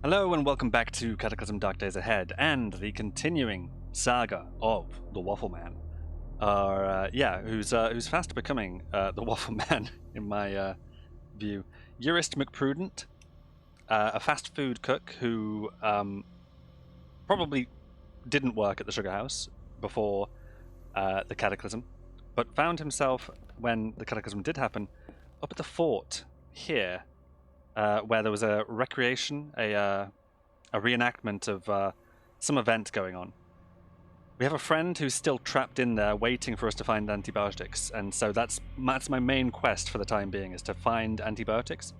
Hello and welcome back to Cataclysm Dark Days Ahead and the continuing saga of the Waffle-Man. Who's fast becoming the Waffle-Man in my view. Jurist McPrudent, a fast food cook who probably didn't work at the Sugar House before the Cataclysm, but found himself, when the Cataclysm did happen, up at the fort here, where there was a recreation, a reenactment of some event going on. We have a friend who's still trapped in there waiting for us to find antibiotics, and so that's my main quest for the time being, is to find antibiotics.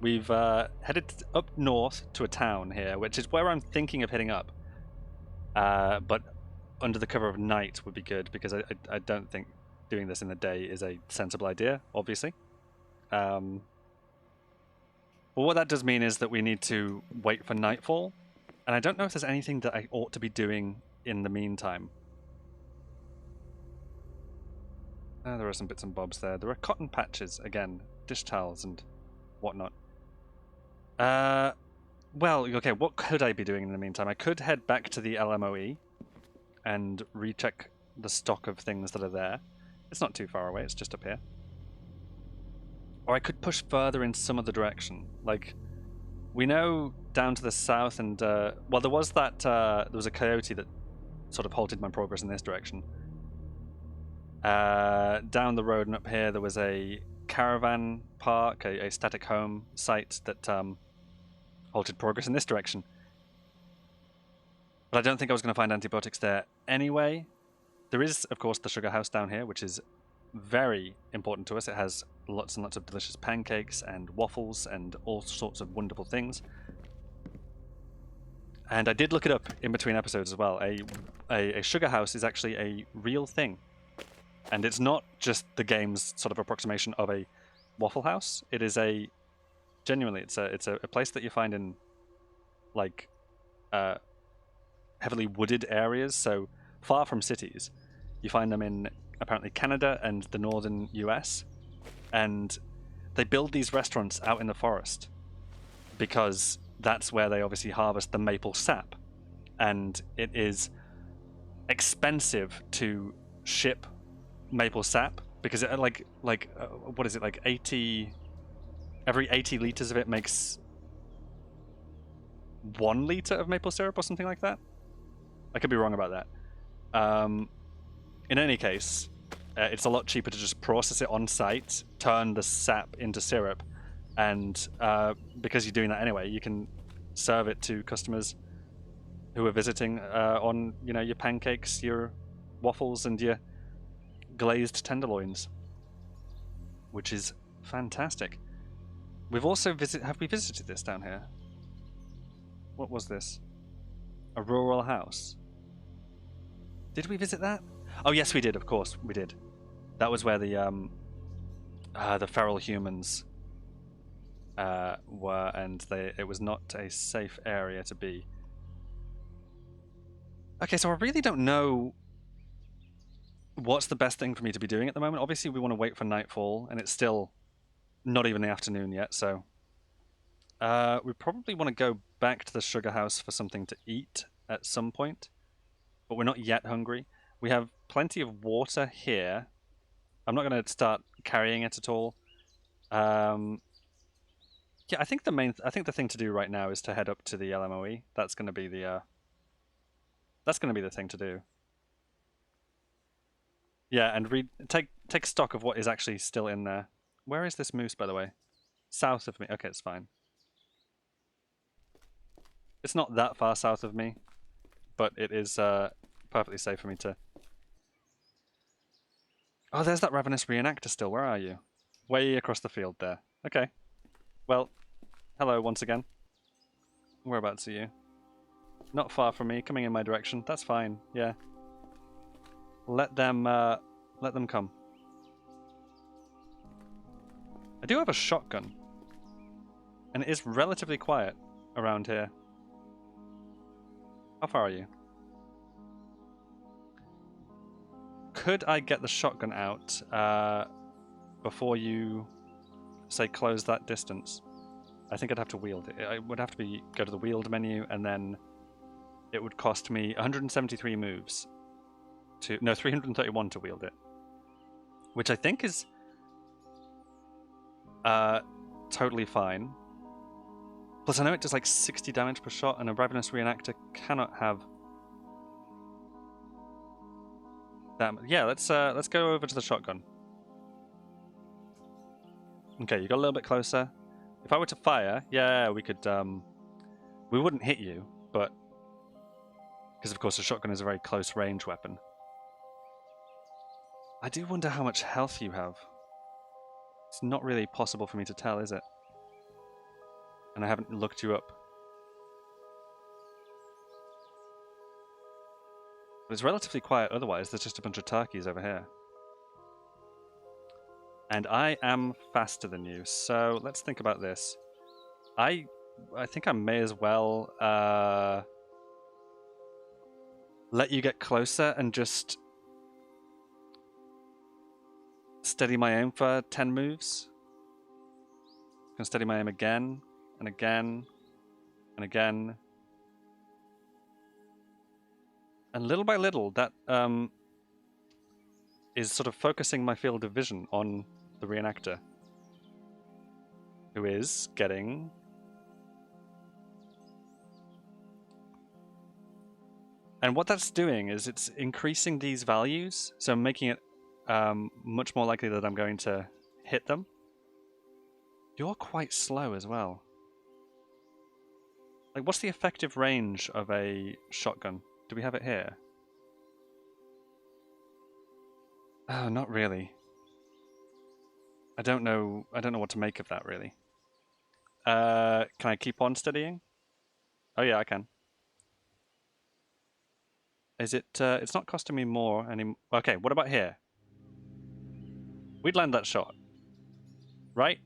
We've headed up north to a town here, which is where I'm thinking of heading up. But under the cover of night would be good, because I don't think doing this in the day is a sensible idea, obviously. But what that does mean is that we need to wait for nightfall, and I don't know if there's anything that I ought to be doing in the meantime. There are some bits and bobs there. There are cotton patches, again, dish towels and whatnot. Well, okay, what could I be doing in the meantime? I could head back to the LMOE and recheck the stock of things that are there. It's not too far away, it's just up here. Or I could push further in some other direction. Like, we know down to the south, and well, there was there was a coyote that sort of halted my progress in this direction. Down the road and up here, there was a caravan park, a static home site that halted progress in this direction. But I don't think I was going to find antibiotics there anyway. There is, of course, the Sugar House down here, which is very important to us. It has lots and lots of delicious pancakes and waffles and all sorts of wonderful things. And I did look it up in between episodes as well. A Sugar House is actually a real thing. And it's not just the game's sort of approximation of a Waffle House. It is genuinely, it's a place that you find in, like, heavily wooded areas, so far from cities. You find them in apparently Canada and the northern US, and they build these restaurants out in the forest because that's where they obviously harvest the maple sap, and it is expensive to ship maple sap because it, what is it, like 80 every 80 liters of it makes 1 liter of maple syrup or something like that. I could be wrong about that. In any case, it's a lot cheaper to just process it on site, turn the sap into syrup, and because you're doing that anyway, you can serve it to customers who are visiting on, you know, your pancakes, your waffles, and your glazed tenderloins, which is fantastic. We've also have we visited this down here? What was this? A rural house. Did we visit that? Oh yes, we did. Of course, we did. That was where the feral humans were, and it was not a safe area to be. Okay, so I really don't know what's the best thing for me to be doing at the moment. Obviously, we want to wait for nightfall, and it's still not even the afternoon yet, so we probably want to go back to the Sugar House for something to eat at some point, but we're not yet hungry. We have plenty of water here. I'm not going to start carrying it at all. Yeah, I think the thing to do right now is to head up to the LMOE. That's going to be the thing to do. Yeah, and take stock of what is actually still in there. Where is this moose, by the way? South of me. Okay, it's fine. It's not that far south of me, but it is perfectly safe for me to... Oh, there's that ravenous reenactor still. Where are you? Way across the field there. Okay. Well, hello once again. Whereabouts are you? Not far from me, coming in my direction. That's fine, yeah. Let them come. I do have a shotgun, and it is relatively quiet around here. How far are you? Could I get the shotgun out before you, say, close that distance? I think I'd have to wield it. I would have to go to the wield menu, and then it would cost me 173 moves to... No, 331 to wield it. Which I think is totally fine. Plus I know it does like 60 damage per shot, and a Ravenous Reenactor cannot have that. Yeah, let's go over to the shotgun. Okay, you got a little bit closer. If I were to fire, yeah, we could we wouldn't hit you, but because of course the shotgun is a very close range weapon. I do wonder how much health you have. It's not really possible for me to tell, is it? And I haven't looked you up. But it's relatively quiet otherwise. There's just a bunch of turkeys over here. And I am faster than you, so let's think about this. I think I may as well let you get closer and just steady my aim for 10 moves. I'm gonna steady my aim again and again and again. And little by little, that is sort of focusing my field of vision on the reenactor, who is getting... And what that's doing is it's increasing these values, so making it much more likely that I'm going to hit them. You're quite slow as well. Like, what's the effective range of a shotgun? Do we have it here? Oh, not really. I don't know what to make of that, really. Can I keep on steadying? Oh yeah, I can. Is it, it's not costing me more any... Okay, what about here? We'd land that shot. Right?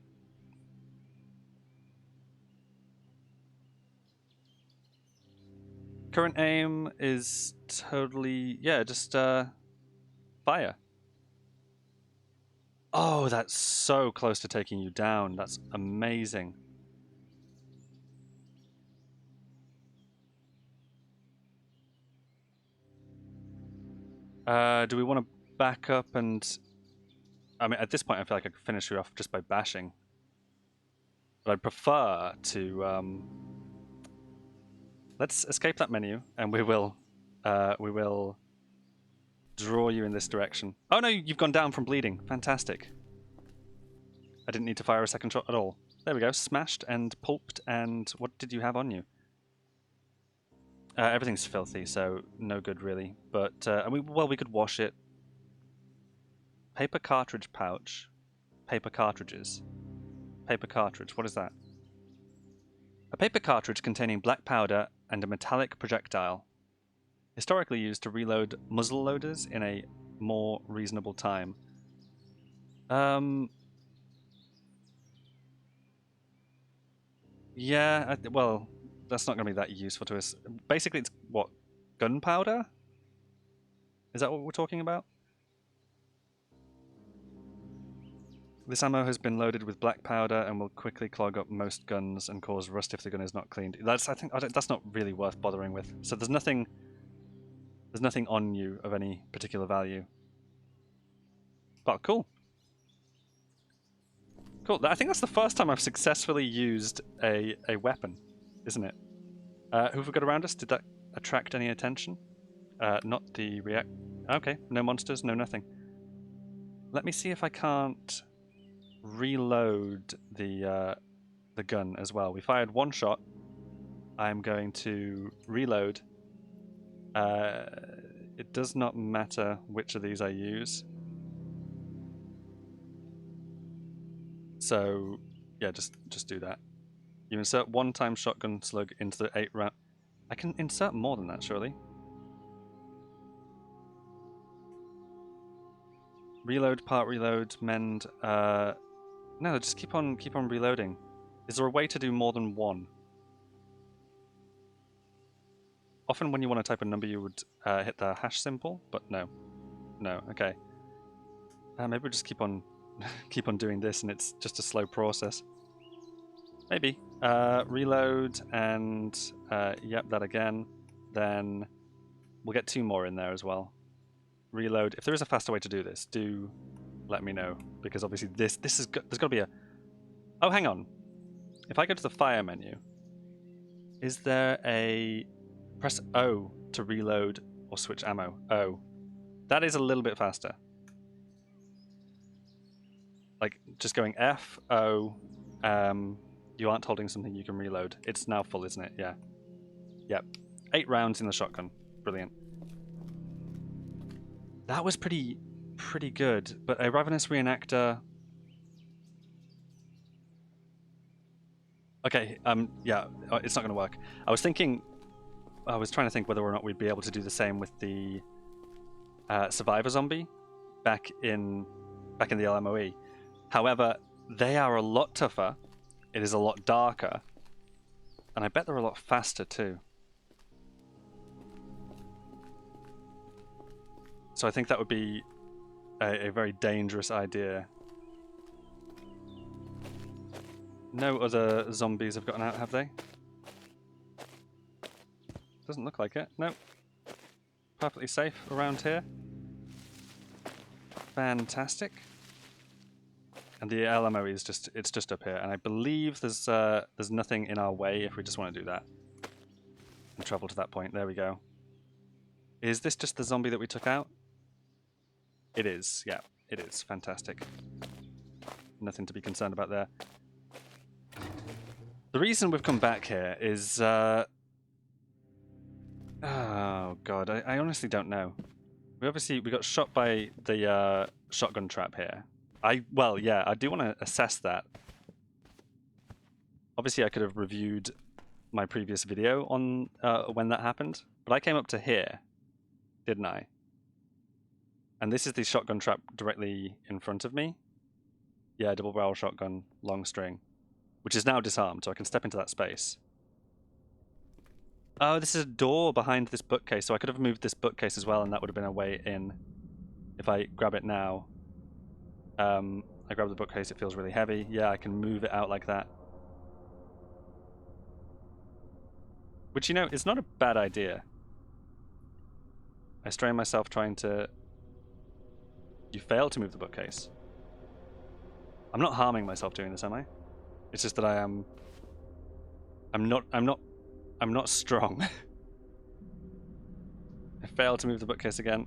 Current aim is totally... Yeah, just, fire. Oh, that's so close to taking you down. That's amazing. Do we want to back up and... I mean, at this point, I feel like I could finish you off just by bashing. But I'd prefer to... Let's escape that menu, and we will draw you in this direction. Oh no, you've gone down from bleeding. Fantastic. I didn't need to fire a second shot at all. There we go. Smashed and pulped, and what did you have on you? Everything's filthy, so no good really. But we could wash it. Paper cartridge pouch. Paper cartridges. Paper cartridge. What is that? A paper cartridge containing black powder and a metallic projectile. Historically used to reload muzzle loaders in a more reasonable time. Yeah, well, that's not going to be that useful to us. Basically, it's what? Gunpowder? Is that what we're talking about? This ammo has been loaded with black powder and will quickly clog up most guns and cause rust if the gun is not cleaned. That's that's not really worth bothering with. So there's nothing on you of any particular value. But cool. Cool. I think that's the first time I've successfully used a weapon, isn't it? Who have we got around us? Did that attract any attention? Not the react. Okay, no monsters, no nothing. Let me see if I can't reload the gun as well. We fired one shot. I'm going to reload. It does not matter which of these I use. So yeah, just do that. You insert one-time shotgun slug into the 8 round. I can insert more than that, surely. Reload, part reload, mend. No, just keep on reloading. Is there a way to do more than one? Often when you want to type a number, you would hit the hash symbol, but no. No, okay. Maybe we'll just keep on doing this, and it's just a slow process. Maybe. Reload and yep, that again. Then we'll get 2 more in there as well. Reload. If there is a faster way to do this, do let me know, because obviously there's got to be a. Oh, hang on. If I go to the fire menu, is there a press O to reload or switch ammo? O. That is a little bit faster. Like just going F O. You aren't holding something you can reload. It's now full, isn't it? Yeah. Yep. 8 rounds in the shotgun. Brilliant. That was pretty good. But a Ravenous Reenactor. Okay. Yeah. It's not going to work. I was trying to think whether or not we'd be able to do the same with the Survivor Zombie back in the LMOE. However, they are a lot tougher. It is a lot darker, and I bet they're a lot faster too. So I think that would be a very dangerous idea. No other zombies have gotten out, have they? Doesn't look like it. No. Perfectly safe around here. Fantastic. And the LMOE is just up here, and I believe there's nothing in our way if we just want to do that and travel to that point. There we go. Is this just the zombie that we took out? It is. Yeah, it is. Fantastic. Nothing to be concerned about there. The reason we've come back here is oh god, I honestly don't know. We got shot by the shotgun trap here. Well, yeah, I do want to assess that. Obviously, I could have reviewed my previous video on when that happened, but I came up to here, didn't I? And this is the shotgun trap directly in front of me. Yeah, double barrel shotgun, long string, which is now disarmed, so I can step into that space. Oh, this is a door behind this bookcase, so I could have moved this bookcase as well, and that would have been a way in. If I grab it now. I grab the bookcase, it feels really heavy. Yeah, I can move it out like that. Which, you know, is not a bad idea. I strain myself trying to... You fail to move the bookcase. I'm not harming myself doing this, am I? It's just that I'm not strong. I failed to move the bookcase again.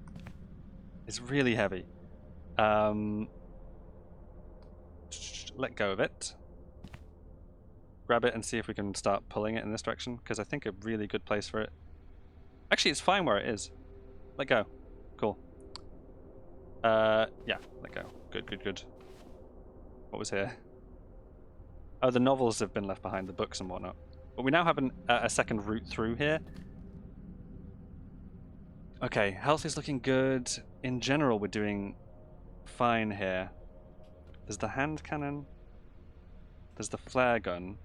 It's really heavy. Let go of it. Grab it and see if we can start pulling it in this direction, because I think a really good place for it. Actually, it's fine where it is. Let go. Cool. Yeah, let go. Good. What was here? Oh, the novels have been left behind, the books and whatnot. But we now have a second route through here. Okay, health is looking good. In general, we're doing fine here. There's the hand cannon. There's the flare gun.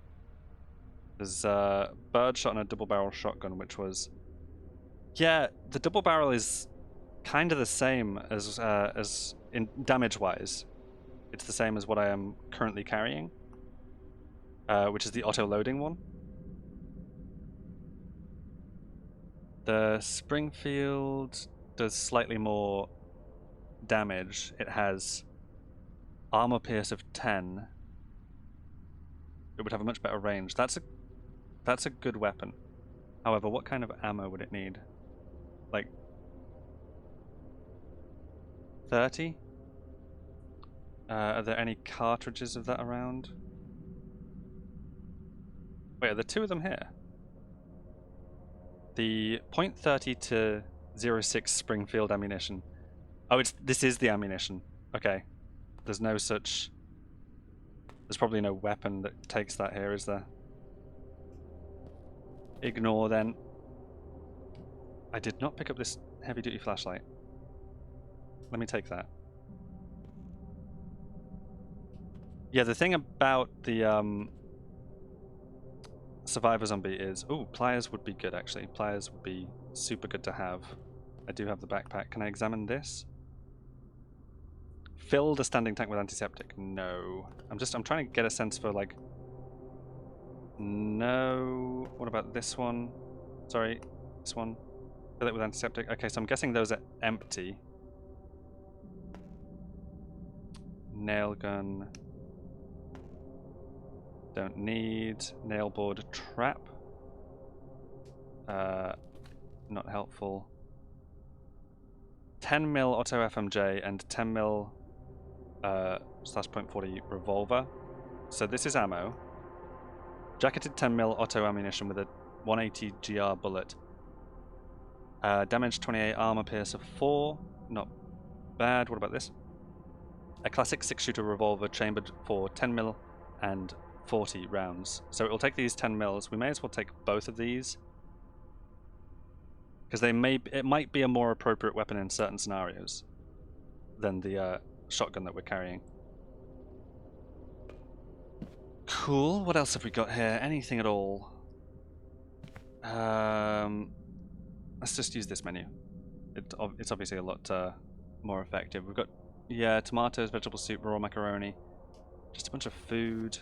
There's a birdshot and a double barrel shotgun, which was... Yeah, the double barrel is kind of the same as in damage-wise. It's the same as what I am currently carrying, which is the auto-loading one. The Springfield does slightly more damage. It has armor pierce of 10. It would have a much better range. That's a good weapon. However, what kind of ammo would it need? Like 30? Are there any cartridges of that around? Wait, are there 2 of them here? The .30 to 06 Springfield ammunition. Oh, this is the ammunition. Okay. There's no such... There's probably no weapon that takes that here, is there? Ignore then. I did not pick up this heavy-duty flashlight. Let me take that. Yeah, the thing about the Survivor Zombie is... Ooh, pliers would be good, actually. Pliers would be super good to have. I do have the backpack. Can I examine this? Fill the standing tank with antiseptic. No. I'm trying to get a sense for, like... No. What about this one? Sorry, this one. Fill it with antiseptic. Okay, so I'm guessing those are empty. Nail gun. Don't need. Nail board trap. Not helpful. 10mm auto FMJ and 10mm /.40 revolver. So this is ammo. Jacketed 10mm auto ammunition with a 180 GR bullet. Damage 28, armor pierce of 4. Not bad. What about this? A classic 6-shooter revolver chambered for 10mm and 40 rounds. So it will take these 10mm. We may as well take both of these, because it might be a more appropriate weapon in certain scenarios than the shotgun that we're carrying. Cool. What else have we got here? Anything at all? Let's just use this menu. It's obviously a lot more effective. We've got, yeah, tomatoes, vegetable soup, raw macaroni. Just a bunch of food.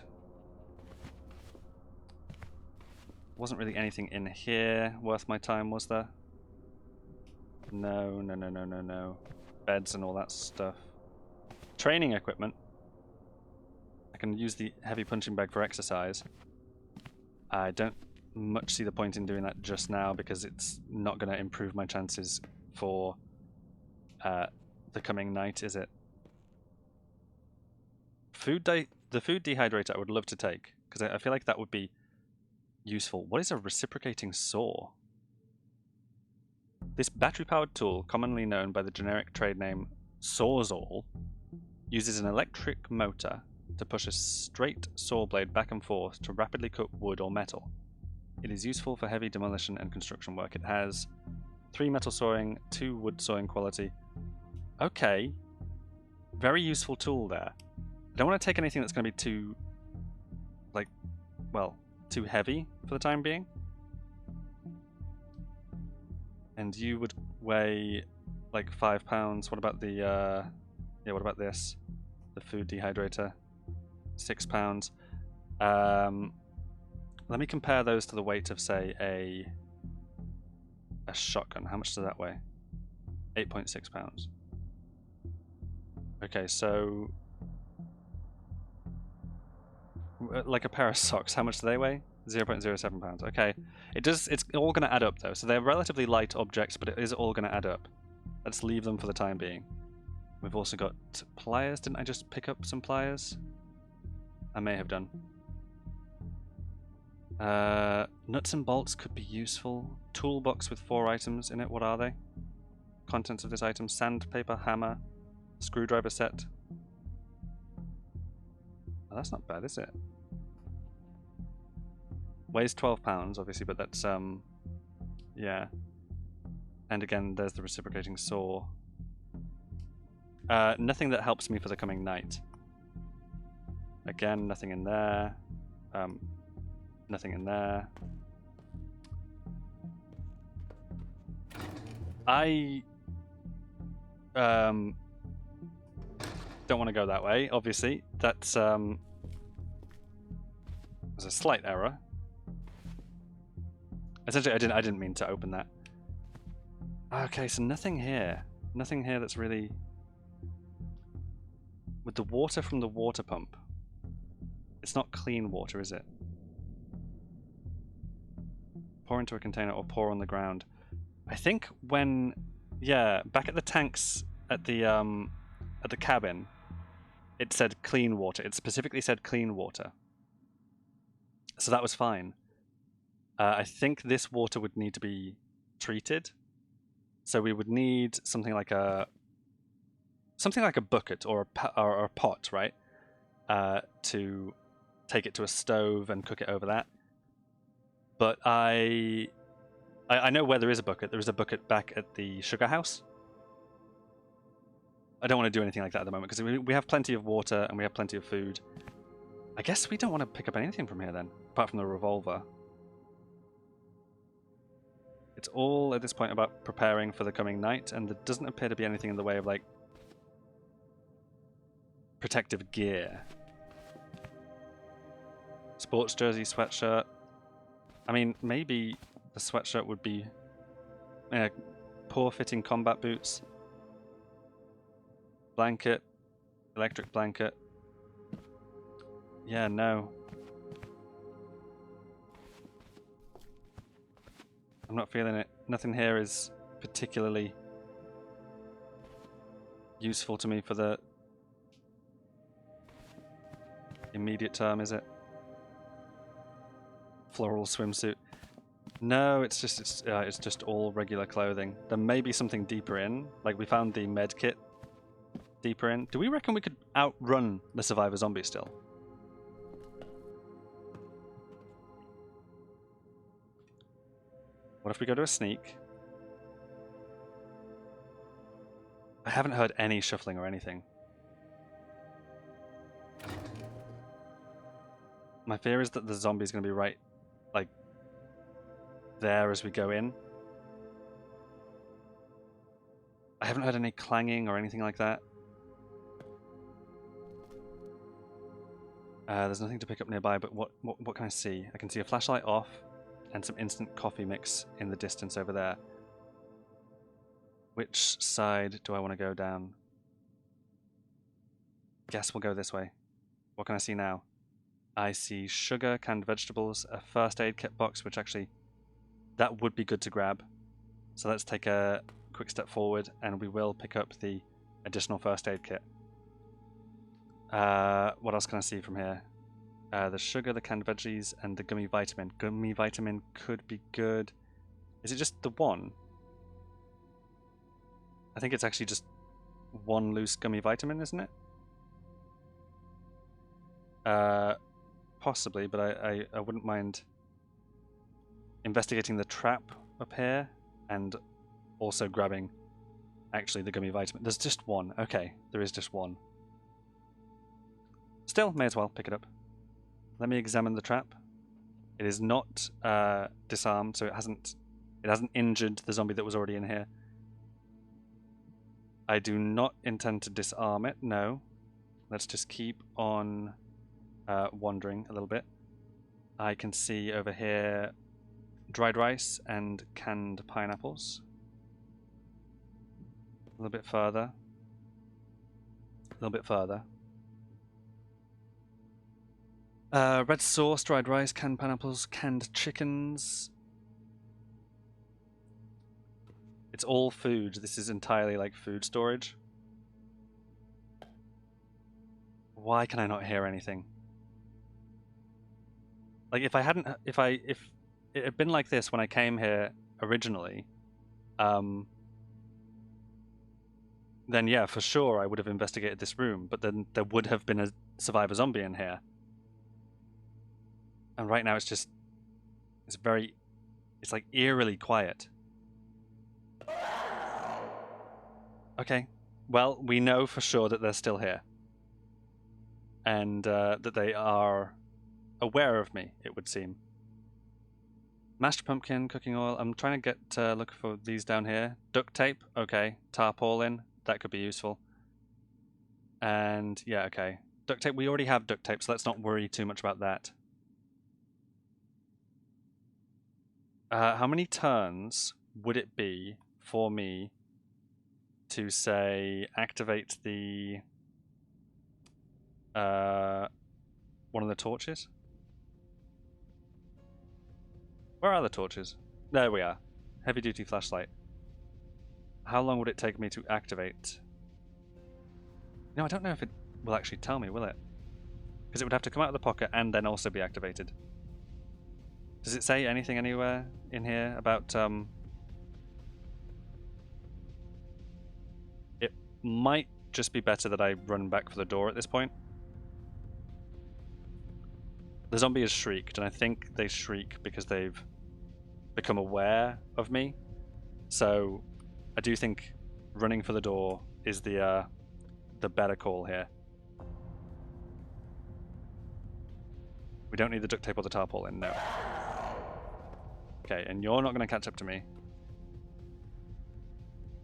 Wasn't really anything in here worth my time, was there? No, no, no, no, no, no. Beds and all that stuff. Training equipment. I can use the heavy punching bag for exercise. I don't much see the point in doing that just now, because it's not going to improve my chances for the coming night, is it? The food dehydrator I would love to take, because I feel like that would be useful. What is a reciprocating saw? This battery-powered tool, commonly known by the generic trade name Sawzall, uses an electric motor to push a straight saw blade back and forth to rapidly cut wood or metal. It is useful for heavy demolition and construction work. It has 3 metal sawing, 2 wood sawing quality. Okay. Very useful tool there. I don't want to take anything that's going to be too, too heavy for the time being. And you would weigh like 5 pounds. What about the, what about this? The food dehydrator. 6 pounds. Let me compare those to the weight of, say, a shotgun. How much does that weigh? 8.6 pounds. Okay, so like a pair of socks, how much do they weigh? 0.07 pounds. Okay, it's all going to add up though. So they're relatively light objects, but it is all going to add up. Let's leave them for the time being. We've also got pliers. Didn't I just pick up some pliers? I may have done. Nuts and bolts could be useful. Toolbox with 4 items in it. What are they? Contents of this item: sandpaper, hammer, screwdriver set. Oh, that's not bad, is it? Weighs 12 pounds, obviously, but that's, yeah. And again, there's the reciprocating saw. Nothing that helps me for the coming night. Again, nothing in there. Nothing in there. I don't want to go that way, obviously. That's there's a slight error. Essentially, I didn't mean to open that. Okay, so nothing here. Nothing here that's really... With the water from the water pump. It's not clean water, is it? Pour into a container or pour on the ground. I think when... Yeah, back at the tanks at the cabin, it said clean water. It specifically said clean water. So that was fine. I think this water would need to be treated. So we would need something like a bucket or a pot, right? To take it to a stove and cook it over that. But I know where there is a bucket. There is a bucket back at the sugar house. I don't want to do anything like that at the moment because we have plenty of water and we have plenty of food. I guess we don't want to pick up anything from here then, apart from the revolver. It's all at this point about preparing for the coming night, and there doesn't appear to be anything in the way of like protective gear. Sports jersey, sweatshirt. I mean, maybe the sweatshirt would be poor fitting combat boots. Blanket. Electric blanket. Yeah, no. I'm not feeling it. Nothing here is particularly useful to me for the immediate term, is it? Floral swimsuit. No, it's just all regular clothing. There may be something deeper in. Like we found the med kit deeper in. Do we reckon we could outrun the survivor zombie still? What if we go to a sneak? I haven't heard any shuffling or anything. My fear is that the zombie's going to be right, like, there as we go in. I haven't heard any clanging or anything like that. There's nothing to pick up nearby, but what can I see? I can see a flashlight off and some instant coffee mix in the distance over there. Which side do I want to go down? Guess we'll go this way. What can I see now? I see sugar, canned vegetables, a first aid kit box, which actually, that would be good to grab. So let's take a quick step forward and we will pick up the additional first aid kit. What else can I see from here? The sugar, the canned veggies, and the gummy vitamin. Gummy vitamin could be good. Is it just the one? I think it's actually just one loose gummy vitamin, isn't it? Possibly, but I wouldn't mind investigating the trap up here and also grabbing actually the gummy vitamin. There's just one. Okay, there is just one. Still, may as well pick it up. Let me examine the trap. It is not disarmed, so it hasn't injured the zombie that was already in here. I do not intend to disarm it, no. Let's just keep on wandering a little bit. I can see over here dried rice and canned pineapples. A little bit further. A little bit further. Red sauce, dried rice, canned pineapples, canned chickens. It's all food. This is entirely like food storage. Why can I not hear anything? Like if it had been like this when I came here originally, then yeah, for sure I would have investigated this room, but then there would have been a survivor zombie in here. And right now it's like eerily quiet. Okay, well, we know for sure that they're still here. And that they are aware of me, it would seem. Mashed pumpkin, cooking oil. I'm trying to get look for these down here. Duct tape, okay. Tarpaulin, that could be useful. And yeah, okay. Duct tape, we already have duct tape, so let's not worry too much about that. How many turns would it be for me to say activate the one of the torches? Where are the torches? There we are. Heavy duty flashlight. How long would it take me to activate? No, I don't know if it will actually tell me, will it? Because it would have to come out of the pocket and then also be activated. Does it say anything anywhere in here about it might just be better that I run back for the door at this point. The zombie has shrieked, and I think they shriek because they've become aware of me. So I do think running for the door is the better call here. We don't need the duct tape or the tarpaulin, no. Okay, and you're not going to catch up to me.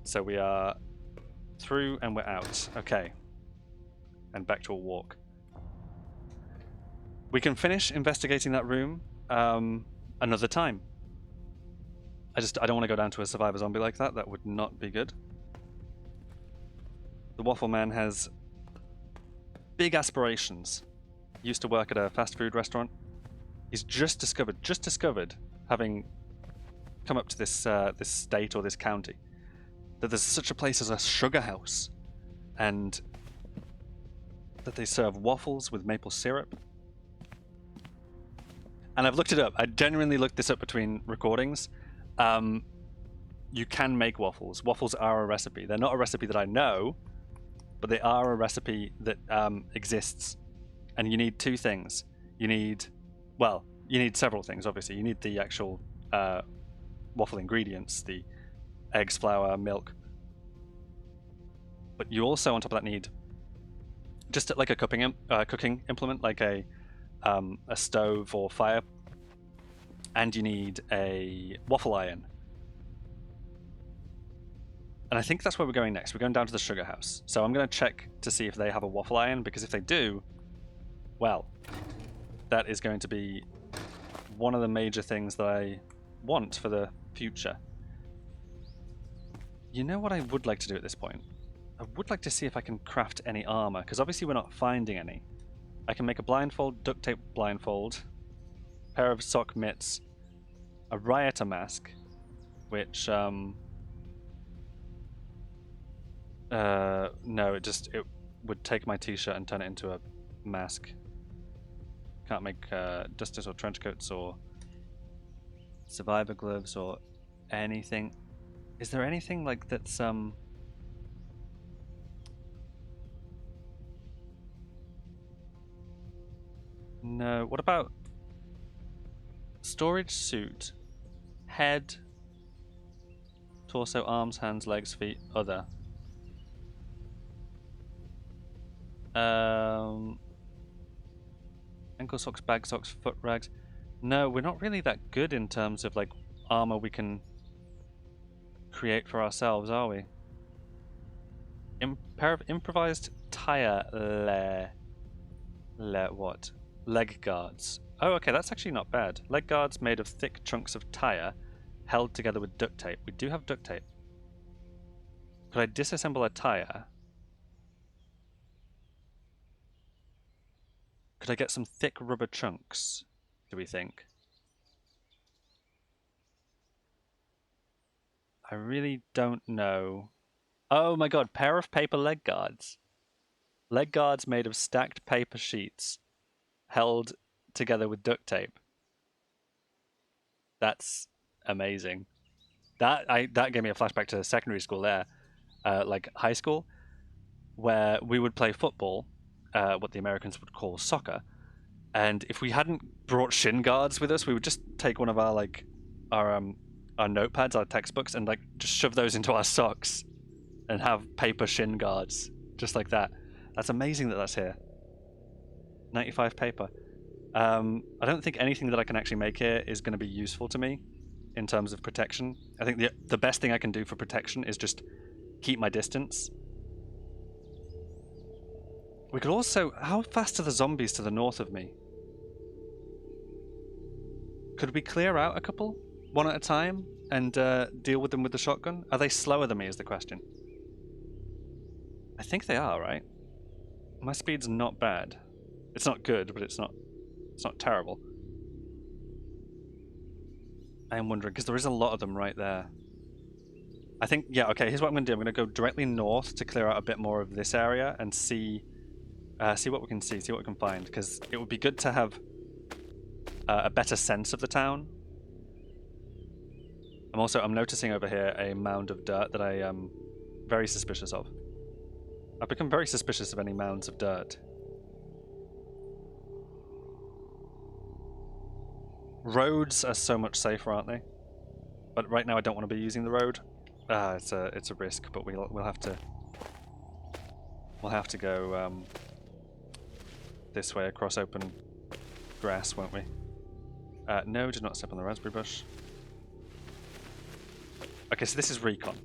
So we are through and we're out. Okay. And back to a walk. We can finish investigating that room another time. I don't want to go down to a survivor zombie like that. That would not be good. The Waffle-Man has big aspirations. He used to work at a fast food restaurant. He's just discovered, having come up to this this state or this county, that there's such a place as a sugar house, and that they serve waffles with maple syrup. And I've looked it up. I genuinely looked this up between recordings. You can make waffles. Waffles are a recipe. They're not a recipe that I know, but they are a recipe that exists. And you need two things. You need several things, obviously. You need the actual waffle ingredients, the eggs, flour, milk. But you also, on top of that, need just like a cooking implement, like a stove or fire. And you need a waffle iron. And I think that's where we're going next. We're going down to the sugar house. So I'm going to check to see if they have a waffle iron, because if they do, well, that is going to be one of the major things that I want for the future. You know what I would like to do at this point? I would like to see if I can craft any armor, because obviously we're not finding any. I can make a blindfold, duct tape blindfold, pair of sock mitts, a rioter mask, which no, it would take my t-shirt and turn it into a mask. Can't make dusters or trench coats or survivor gloves or anything. Is there anything like that's no, what about storage suit, head, torso, arms, hands, legs, feet, other. Ankle socks, bag socks, foot rags. No, we're not really that good in terms of like armor we can create for ourselves, are we? Pair of improvised tire what? Leg guards. Oh, okay, that's actually not bad. Leg guards made of thick chunks of tire held together with duct tape. We do have duct tape. Could I disassemble a tire? Could I get some thick rubber chunks, do we think? I really don't know. Oh my god, pair of paper leg guards. Leg guards made of stacked paper sheets held together with duct tape. That's amazing. That gave me a flashback to secondary school there, like high school, where we would play football, what the Americans would call soccer, and if we hadn't brought shin guards with us, we would just take one of our our notepads, our textbooks, and like just shove those into our socks and have paper shin guards just like that. That's amazing that that's here. 95 paper. I don't think anything that I can actually make here is going to be useful to me in terms of protection. I think the best thing I can do for protection is just keep my distance. We could also... How fast are the zombies to the north of me? Could we clear out a couple, one at a time, and deal with them with the shotgun? Are they slower than me is the question. I think they are, right? My speed's not bad. It's not good, but it's not terrible. I am wondering, because there is a lot of them right there. I think, yeah, okay, here's what I'm going to do. I'm going to go directly north to clear out a bit more of this area and see what we can see what we can find, because it would be good to have a better sense of the town. I'm noticing over here a mound of dirt that I am very suspicious of. I've become very suspicious of any mounds of dirt. Roads are so much safer, aren't they? But right now I don't want to be using the road. It's a risk, but we'll have to go this way across open grass, won't we? No, did not step on the raspberry bush. Okay, so this is recon.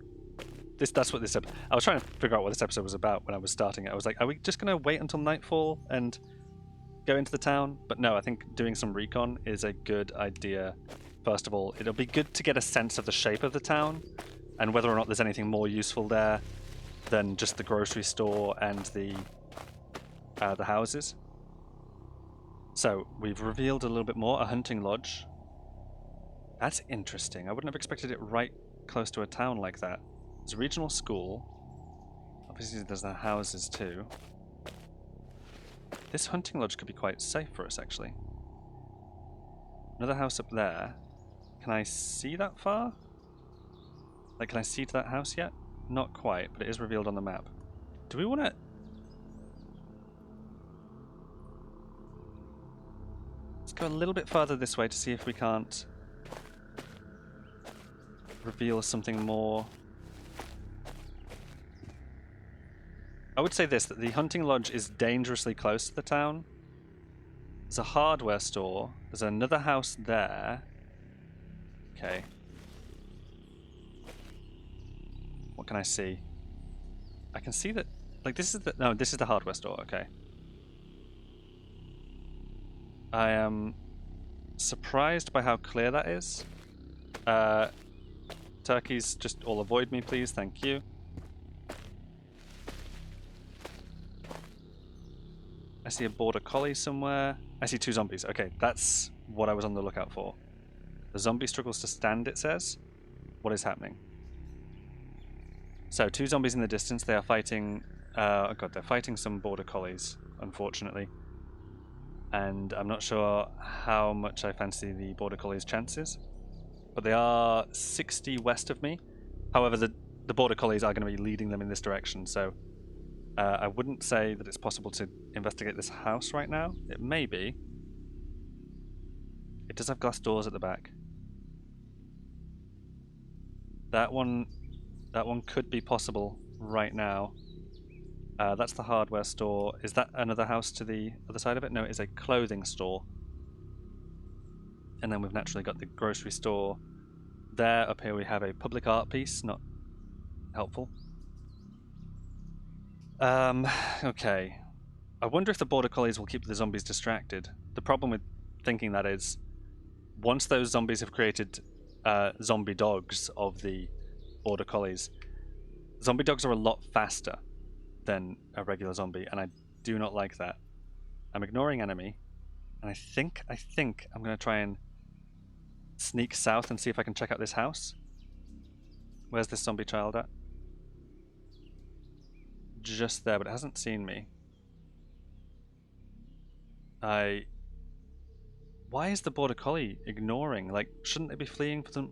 That's what this episode... I was trying to figure out what this episode was about when I was starting it. I was like, are we just going to wait until nightfall and go into the town, but no, I think doing some recon is a good idea. First of all, it'll be good to get a sense of the shape of the town and whether or not there's anything more useful there than just the grocery store and the houses. So we've revealed a little bit more, a hunting lodge. That's interesting. I wouldn't have expected it right close to a town like that. There's a regional school. Obviously there's the houses too. This hunting lodge could be quite safe for us, actually. Another house up there. Can I see that far? Like, can I see to that house yet? Not quite, but it is revealed on the map. Do we want to... Let's go a little bit further this way to see if we can't reveal something more. I would say this, that the hunting lodge is dangerously close to the town. There's a hardware store. There's another house there. Okay. What can I see? I can see that... Like, this is the... No, this is the hardware store. Okay. I am surprised by how clear that is. Turkeys, just all avoid me, please. Thank you. I see a border collie somewhere. I see 2 zombies. Okay, that's what I was on the lookout for. The zombie struggles to stand, it says. What is happening? So, 2 zombies in the distance. They are fighting... oh god, they're fighting some border collies, unfortunately. And I'm not sure how much I fancy the border collies' chances. But they are 60 west of me. However, the border collies are going to be leading them in this direction, so... I wouldn't say that it's possible to investigate this house right now. It may be. It does have glass doors at the back. That one could be possible right now. That's the hardware store. Is that another house to the other side of it? No, it is a clothing store. And then we've naturally got the grocery store there. Up here we have a public art piece. Not helpful. Okay. I wonder if the border collies will keep the zombies distracted. The problem with thinking that is, once those zombies have created zombie dogs of the border collies, zombie dogs are a lot faster than a regular zombie, and I do not like that. I'm ignoring enemy, and I think I'm going to try and sneak south and see if I can check out this house. Where's this zombie child at? Just there, but it hasn't seen me. Why is the border collie ignoring? Like, shouldn't it be fleeing from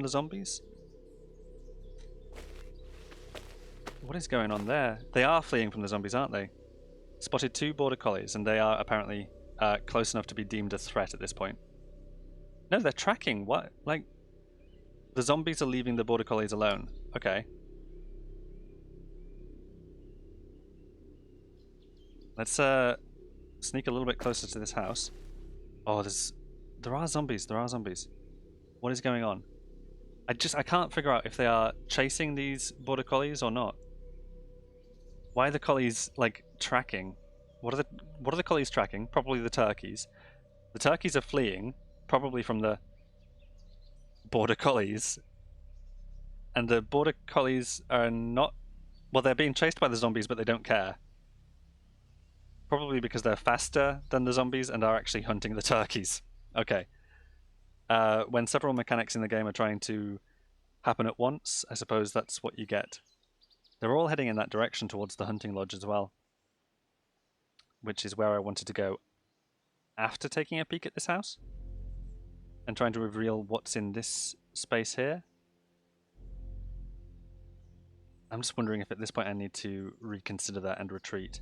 the zombies? What is going on there? They are fleeing from the zombies, aren't they? Spotted 2 border collies, and they are apparently close enough to be deemed a threat at this point. No, they're tracking. What? Like, the zombies are leaving the border collies alone. Okay. Let's sneak a little bit closer to this house. Oh, there are zombies. There are zombies. What is going on? I can't figure out if they are chasing these border collies or not. Why are the collies like tracking? What are the collies tracking? Probably the turkeys. The turkeys are fleeing, probably from the border collies. And the border collies are not... Well, they're being chased by the zombies, but they don't care. Probably because they're faster than the zombies and are actually hunting the turkeys. Okay. When several mechanics in the game are trying to happen at once, I suppose that's what you get. They're all heading in that direction towards the hunting lodge as well, which is where I wanted to go after taking a peek at this house and trying to reveal what's in this space here. I'm just wondering if at this point I need to reconsider that and retreat.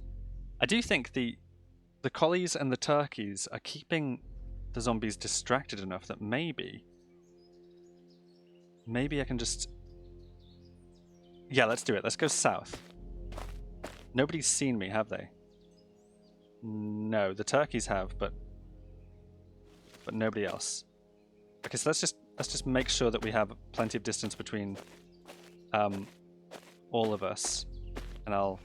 I do think the collies and the turkeys are keeping the zombies distracted enough that maybe I can just... Yeah, let's do it. Let's go south. Nobody's seen me, have they? No, the turkeys have, but nobody else. Okay, so let's just make sure that we have plenty of distance between all of us, and I'll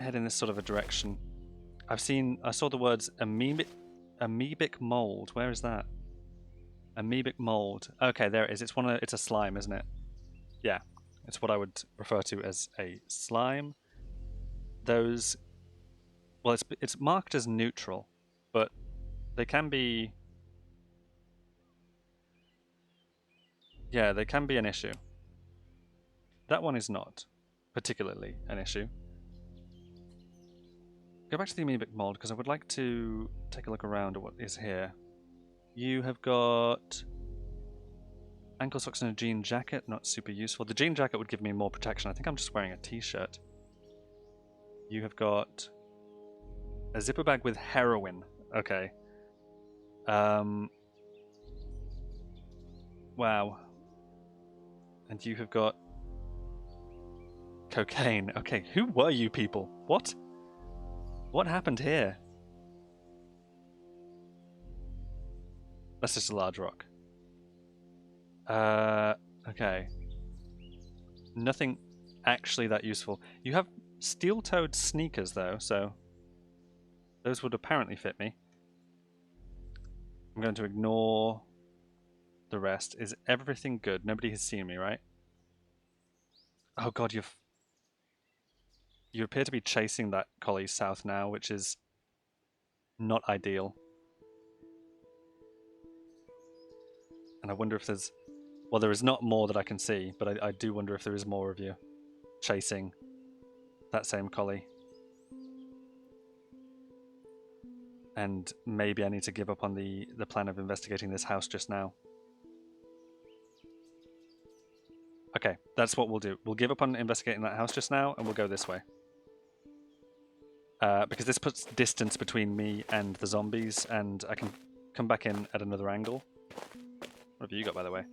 head in this sort of a direction. I saw the words amoebic mold. Where is that? Amoebic mold. Okay, there it is. It's a slime, isn't it? Yeah, it's what I would refer to as a slime. Those, well, it's marked as neutral, but they can be. Yeah, they can be an issue. That one is not particularly an issue. Go back to the amoebic mold because I would like to take a look around at what is here. You have got ankle socks and a jean jacket, not super useful. The jean jacket would give me more protection. I think I'm just wearing a t-shirt. You have got a zipper bag with heroin. Okay. Wow. And you have got cocaine. Okay, who were you people? What? What happened here? That's just a large rock. Okay. Nothing actually that useful. You have steel-toed sneakers though, so those would apparently fit me. I'm going to ignore the rest. Is everything good? Nobody has seen me, right? Oh god, you appear to be chasing that collie south now, which is not ideal. And I wonder if there's... Well, there is not more that I can see, but I do wonder if there is more of you chasing that same collie. And maybe I need to give up on the plan of investigating this house just now. Okay, that's what we'll do. We'll give up on investigating that house just now, and we'll go this way. Because this puts distance between me and the zombies, and I can come back in at another angle. What have you got, by the way?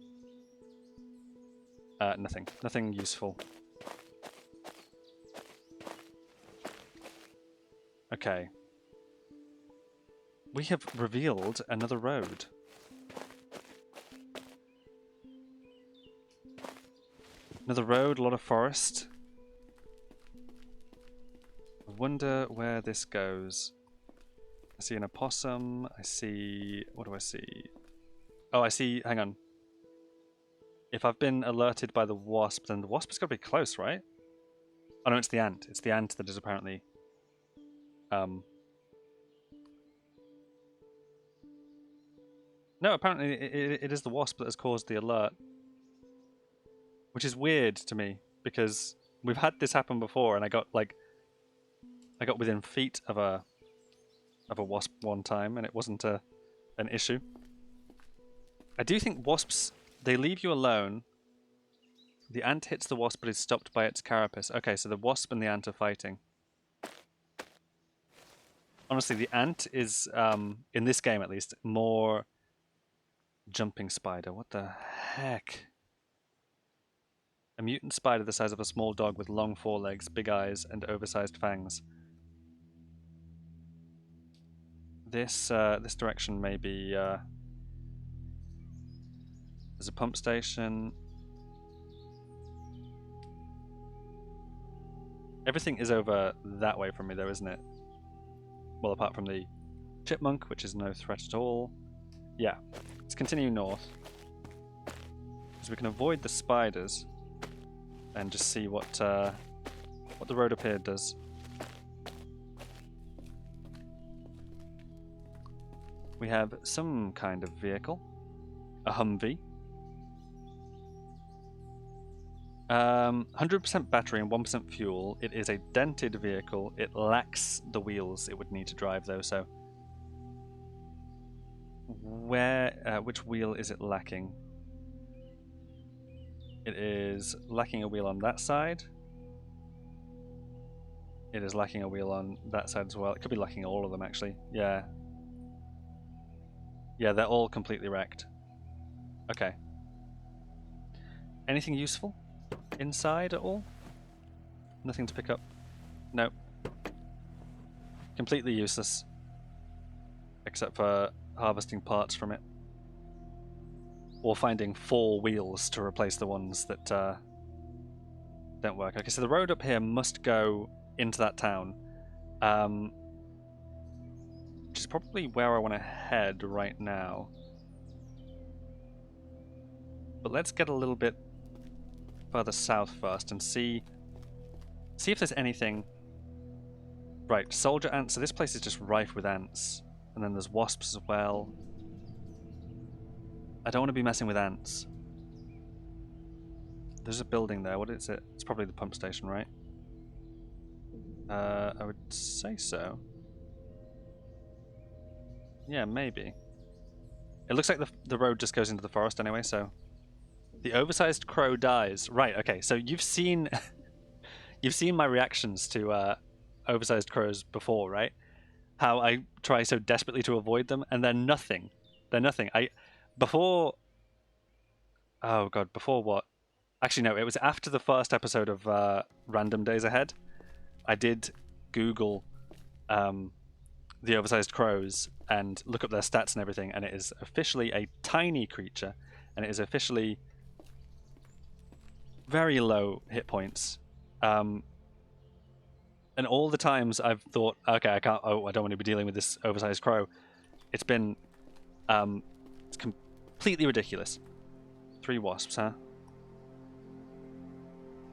Nothing. Nothing useful. Okay. We have revealed another road. Another road, a lot of forest. I wonder where this goes. I see an opossum. I see... What do I see? Oh, I see... Hang on. If I've been alerted by the wasp, then the wasp has got to be close, right? Oh no, it's the ant. It's the ant that is apparently... No, apparently it is the wasp that has caused the alert. Which is weird to me, because we've had this happen before, and I got within feet of a wasp one time, and it wasn't an issue. I do think wasps, they leave you alone. The ant hits the wasp but is stopped by its carapace. Okay, so the wasp and the ant are fighting. Honestly, the ant is, in this game at least, more jumping spider. What the heck? A mutant spider the size of a small dog with long forelegs, big eyes, and oversized fangs. This direction may be... There's a pump station. Everything is over that way from me though, isn't it? Well, apart from the chipmunk, which is no threat at all. Yeah, let's continue north. So we can avoid the spiders and just see what the road up here does. We have some kind of vehicle. A Humvee. 100% battery and 1% fuel. It is a dented vehicle. It lacks the wheels it would need to drive though, so... which wheel is it lacking? It is lacking a wheel on that side. It is lacking a wheel on that side as well. It could be lacking all of them actually. Yeah. Yeah, they're all completely wrecked. Okay. Anything useful inside at all? Nothing to pick up? Nope. Completely useless. Except for harvesting parts from it. Or finding 4 wheels to replace the ones that don't work. Okay, so the road up here must go into that town. which is probably where I want to head right now. But let's get a little bit further south first and see if there's anything. Right, soldier ants. So this place is just rife with ants. And then there's wasps as well. I don't want to be messing with ants. There's a building there. What is it? It's probably the pump station, right? I would say so. Yeah, maybe. It looks like the road just goes into the forest anyway, so... The oversized crow dies. Right, okay, so you've seen... you've seen my reactions to oversized crows before, right? How I try so desperately to avoid them, and they're nothing. They're nothing. Before... Oh god, before what? Actually, no, it was after the first episode of Random Days Ahead. I did Google the oversized crows and look up their stats and everything, and it is officially a tiny creature, and it is officially very low hit points. And all the times I've thought, okay, I don't want to be dealing with this oversized crow, it's been it's completely ridiculous. 3 wasps, huh?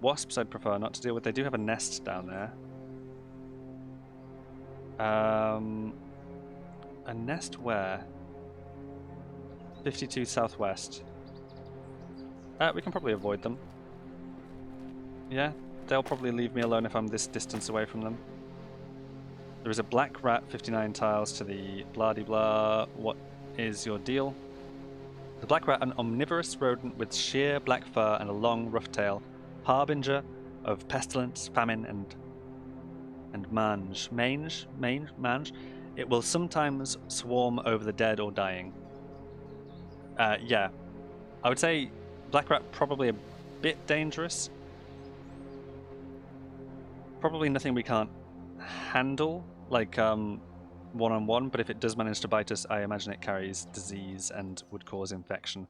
Wasps I'd prefer not to deal with. They do have a nest down there. A nest where? 52 southwest. We can probably avoid them. Yeah, they'll probably leave me alone if I'm this distance away from them. There is a black rat 59 tiles to the blah-de-blah. What is your deal? The black rat, an omnivorous rodent with sheer black fur and a long, rough tail, harbinger of pestilence, famine, and mange. It will sometimes swarm over the dead or dying. Yeah, I would say black rat probably a bit dangerous. Probably nothing we can't handle, like one-on-one, but if it does manage to bite us, I imagine it carries disease and would cause infection.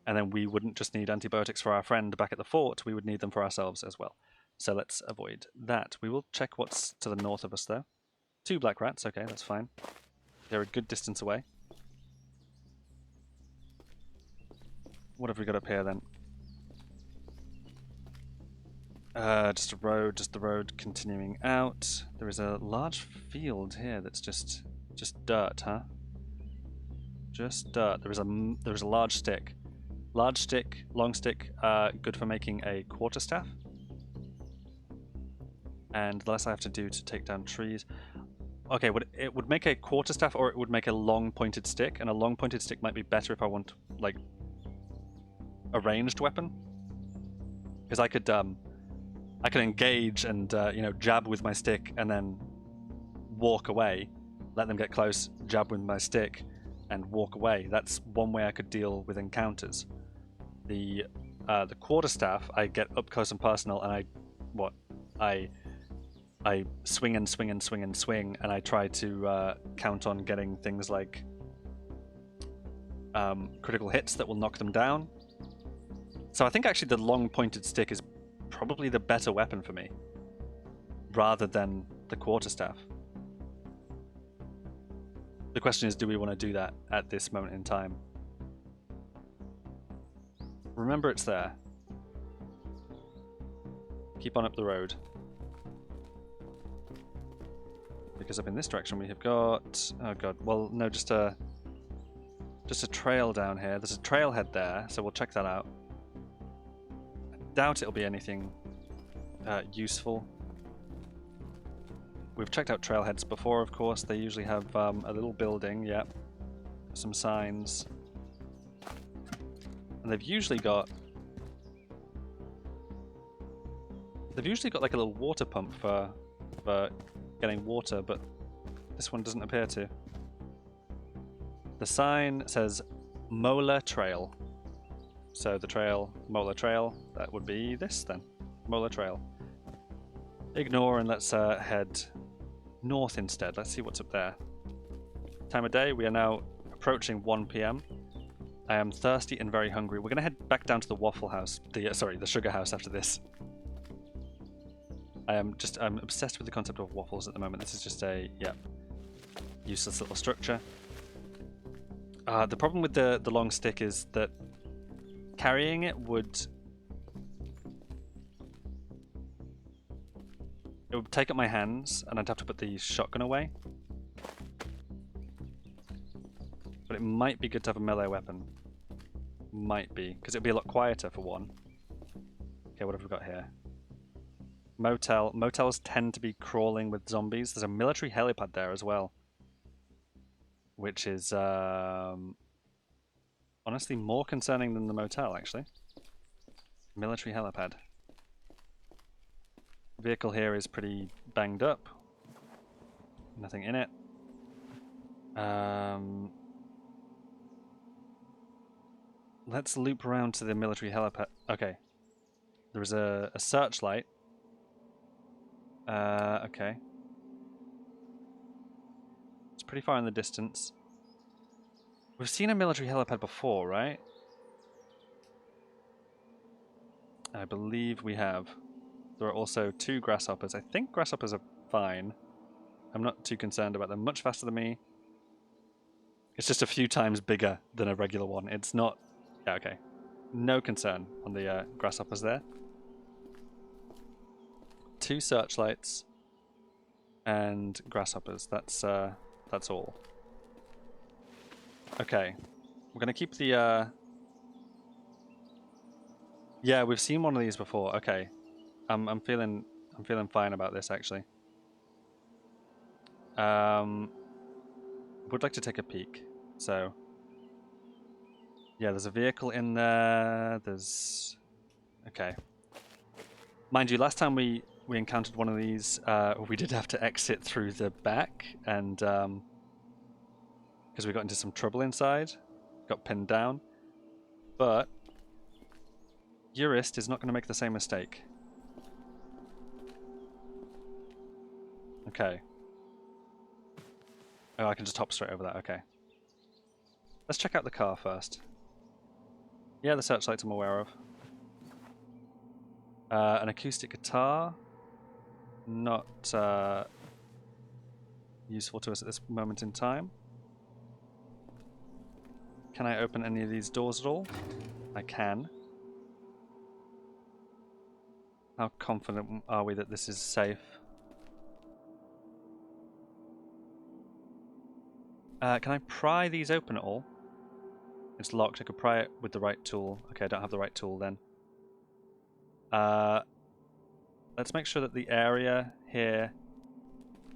And then we wouldn't just need antibiotics for our friend back at the fort, we would need them for ourselves as well. So let's avoid that. We will check what's to the north of us, though. 2 black rats, okay, that's fine. They're a good distance away. What have we got up here, then? Just the road continuing out. There is a large field here that's just dirt, huh? Just dirt. There is a large stick. Large stick, long stick, good for making a quarterstaff. And the less I have to do to take down trees. Okay, it would make a quarterstaff, or it would make a long pointed stick, and a long pointed stick might be better if I want, like, a ranged weapon. Because I could engage and jab with my stick and then walk away, let them get close, jab with my stick, and walk away. That's one way I could deal with encounters. The quarterstaff, I get up close and personal, and I swing and swing and swing and swing, and I try to count on getting things like critical hits that will knock them down. So I think actually the long pointed stick is probably the better weapon for me, rather than the quarterstaff. The question is, do we want to do that at this moment in time? Remember, it's there. Keep on up the road. Because up in this direction we have got... Oh god, well no, just a trail down here. There's a trailhead there, so we'll check that out. I doubt it'll be anything useful. We've checked out trailheads before, of course. They usually have a little building, yep. Some signs. And they've usually got like a little water pump for getting water, but this one doesn't appear to. The sign says Molar Trail. So the trail, Molar Trail, that would be this then. Molar Trail. Ignore and let's head north instead. Let's see what's up there. Time of day, we are now approaching 1 PM. I am thirsty and very hungry. We're going to head back down to the Waffle House, the Sugar House after this. I'm obsessed with the concept of waffles at the moment. This is just a, yeah. Useless little structure. The problem with the long stick is that carrying it would take up my hands, and I'd have to put the shotgun away. But it might be good to have a melee weapon. Might be, because it'll be a lot quieter for one. Okay, what have we got here? Motel. Motels tend to be crawling with zombies. There's a military helipad there as well, which is honestly more concerning than the motel, actually. Military helipad. Vehicle here is pretty banged up. Nothing in it. Let's loop around to the military helipad. Okay. There is a searchlight. Okay. It's pretty far in the distance. We've seen a military helipad before, right? I believe we have. There are also 2 grasshoppers. I think grasshoppers are fine. I'm not too concerned about them. Much faster than me. It's just a few times bigger than a regular one. It's not... Yeah, okay. No concern on the grasshoppers there. 2 searchlights and grasshoppers. That's all. Okay. We're going to keep the... Yeah, we've seen one of these before. Okay. I'm feeling fine about this, actually. Would like to take a peek. So, yeah, there's a vehicle in there. There's... Okay. Mind you, last time we encountered one of these, we did have to exit through the back, and because we got into some trouble inside, got pinned down. But Jurist is not going to make the same mistake. Okay. Oh, I can just hop straight over that. Okay. Let's check out the car first. Yeah, the searchlights I'm aware of. An acoustic guitar. Not useful to us at this moment in time. Can I open any of these doors at all? I can. How confident are we that this is safe? Can I pry these open at all? It's locked. I could pry it with the right tool. Okay, I don't have the right tool then. Let's make sure that the area here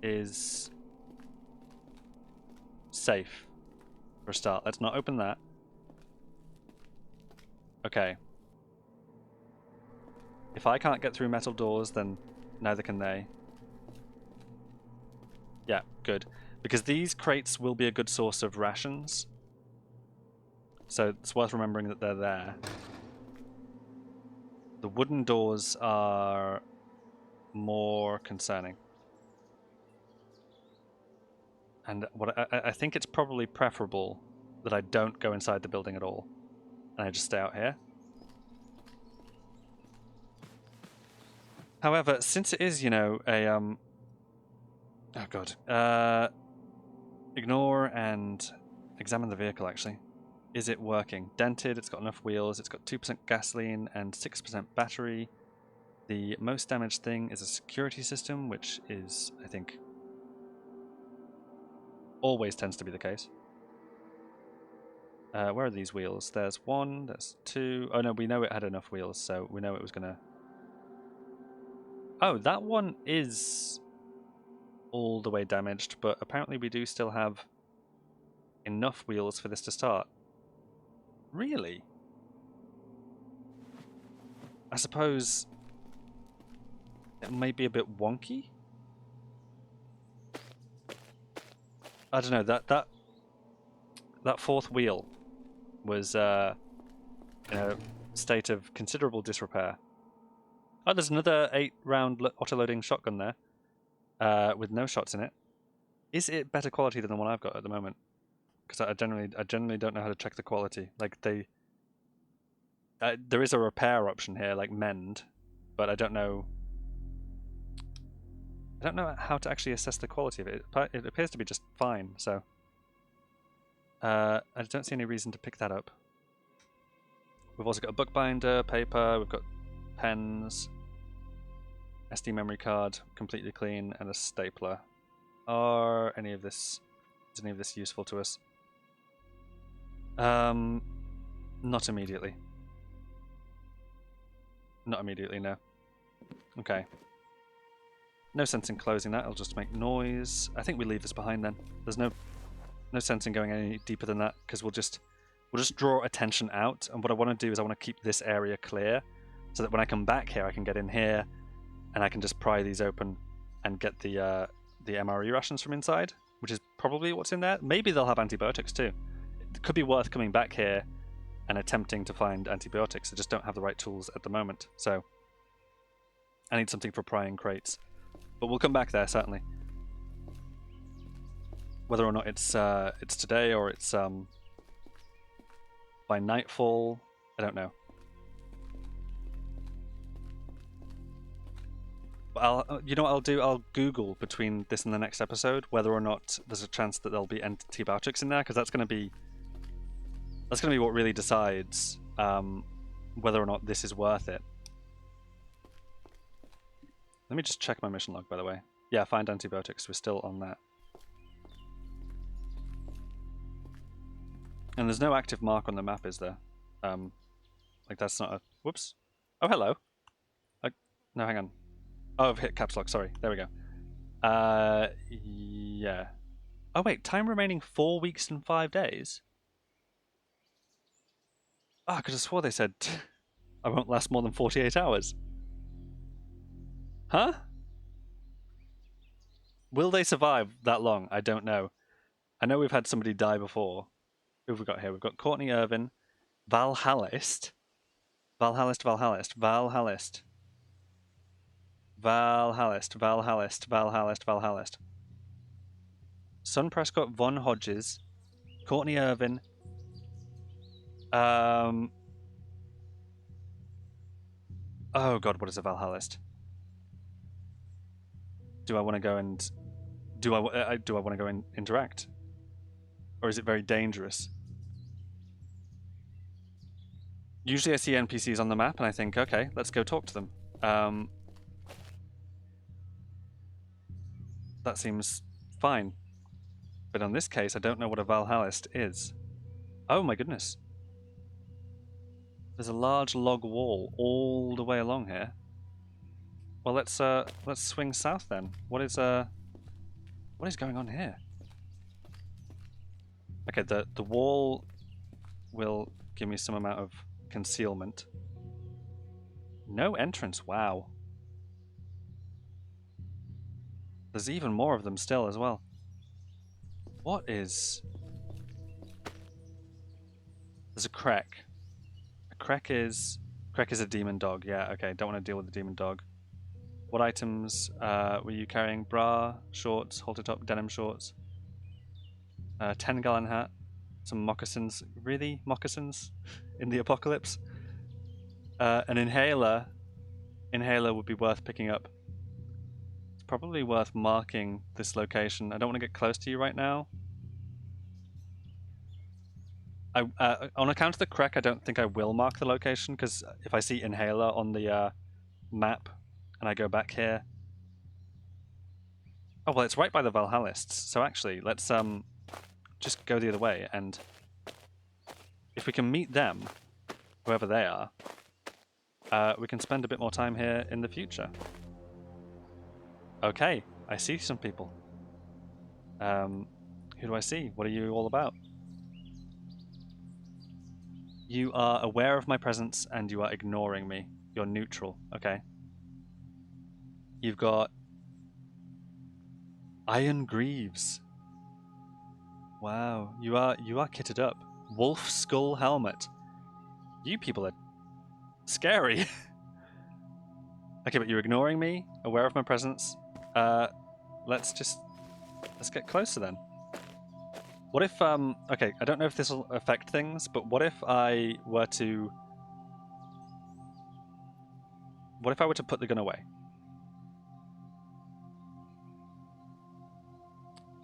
is safe for a start. Let's not open that. Okay. If I can't get through metal doors, then neither can they. Yeah, good. Because these crates will be a good source of rations. So it's worth remembering that they're there. The wooden doors are more concerning. And what I think it's probably preferable that I don't go inside the building at all. And I just stay out here. However, since it is, you know, a oh god. Ignore and examine the vehicle, actually. Is it working? Dented, it's got enough wheels, it's got 2% gasoline and 6% battery. The most damaged thing is a security system, which is, I think, always tends to be the case. Where are these wheels? There's 1, there's 2. Oh no, we know it had enough wheels, so we know it was gonna... Oh, that one is all the way damaged, but apparently we do still have enough wheels for this to start. Really? I suppose it may be a bit wonky? I don't know, that 4th wheel was in a state of considerable disrepair. Oh, there's another 8-round auto-loading shotgun there, with no shots in it. Is it better quality than the one I've got at the moment? Because I generally don't know how to check the quality. Like there is a repair option here, like mend, but I don't know. I don't know how to actually assess the quality of it. It appears to be just fine, so... I don't see any reason to pick that up. We've also got a bookbinder, paper, we've got pens, SD memory card, completely clean, and a stapler. Is any of this useful to us? Not immediately. Not immediately, no. Okay. No sense in closing that, it'll just make noise. I think we leave this behind then. There's no sense in going any deeper than that, because we'll just draw attention out, and what I want to do is I want to keep this area clear, so that when I come back here, I can get in here, and I can just pry these open and get the MRE rations from inside, which is probably what's in there. Maybe they'll have antibiotics too. It could be worth coming back here and attempting to find antibiotics. I just don't have the right tools at the moment, so I need something for prying crates. But we'll come back there, certainly. Whether or not it's today or it's by nightfall, I don't know. But you know what I'll do? I'll Google between this and the next episode whether or not there's a chance that there'll be antibiotics in there, because that's going to be what really decides whether or not this is worth it. Let me just check my mission log, by the way. Yeah, find antibiotics. We're still on that. And there's no active mark on the map, is there? Like that's not a... Whoops. Oh, hello. No, hang on. Oh, I've hit caps lock, sorry. There we go. Yeah. Oh wait, time remaining 4 weeks and 5 days? Ah, I could have swore they said I won't last more than 48 hours. Huh? Will they survive that long? I don't know. I know we've had somebody die before. Who have we got here? We've got Courtney Irvin, Valhallist. Valhallist. Son Prescott, Von Hodges, Courtney Irvin. Oh god, what is a Valhallist? Do I want to go and do I want to go and interact, or is it very dangerous? Usually I see NPCs on the map and I think, okay, let's go talk to them. That seems fine. But in this case, I don't know what a Valhallist is. Oh my goodness. There's a large log wall all the way along here. Well, let's swing south then. What is going on here? Okay, the wall will give me some amount of concealment. No entrance, wow. There's even more of them still as well. What is... There's a Krek. A Krek is a demon dog, yeah, okay, don't want to deal with the demon dog. What items were you carrying? Bra, shorts, halter top, denim shorts. 10-gallon hat. Some moccasins. Really? Moccasins? In the apocalypse? An inhaler. Inhaler would be worth picking up. It's probably worth marking this location. I don't want to get close to you right now. On account of the Krek, I don't think I will mark the location, because if I see inhaler on the map and I go back here... Oh, well, it's right by the Valhallists. So actually, let's just go the other way, and if we can meet them, whoever they are, we can spend a bit more time here in the future. Okay, I see some people. Who do I see? What are you all about? You are aware of my presence and you are ignoring me. You're neutral, okay. You've got Iron Greaves. Wow, you are kitted up. Wolf skull helmet. You people are scary. Okay, but you're ignoring me, aware of my presence. Let's get closer then. What if okay, I don't know if this will affect things, but what if I were to put the gun away?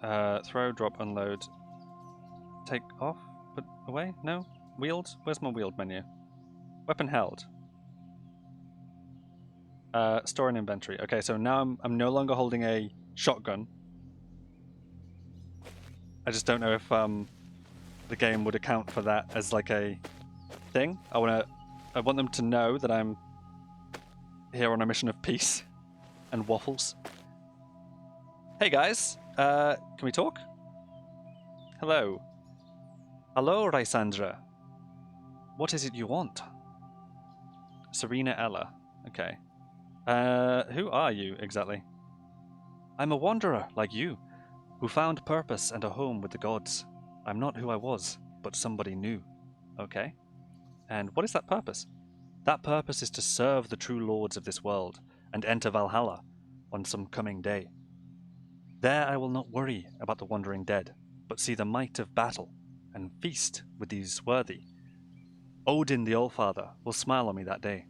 Throw, drop, unload. Take off? Put away? No? Wield? Where's my wield menu? Weapon held. Store in inventory. Okay, so now I'm no longer holding a shotgun. I just don't know if the game would account for that as like a thing. I want them to know that I'm here on a mission of peace and waffles. Hey guys, can we talk? Hello. Hello, Rysandra. What is it you want? Serena Ella. Okay. Who are you exactly? I'm a wanderer like you, who found purpose and a home with the gods. I'm not who I was, but somebody new. Okay. And what is that purpose? That purpose is to serve the true lords of this world and enter Valhalla on some coming day. There I will not worry about the wandering dead, but see the might of battle and feast with these worthy. Odin the Allfather will smile on me that day.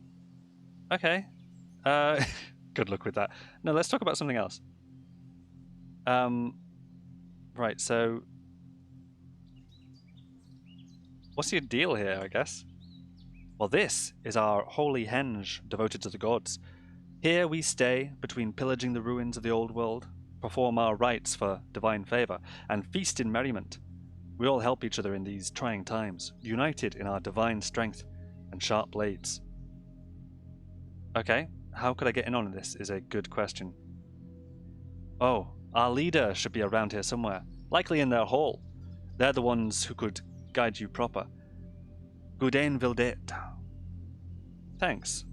Okay. Good luck with that. No, let's talk about something else. Right, so what's your deal here, I guess? Well, this is our holy henge devoted to the gods. Here we stay between pillaging the ruins of the old world, perform our rites for divine favor, and feast in merriment. We all help each other in these trying times, united in our divine strength and sharp blades. Okay, how could I get in on this is a good question. Oh, our leader should be around here somewhere, likely in their hall. They're the ones who could guide you proper. Gudain Vildet. Thanks.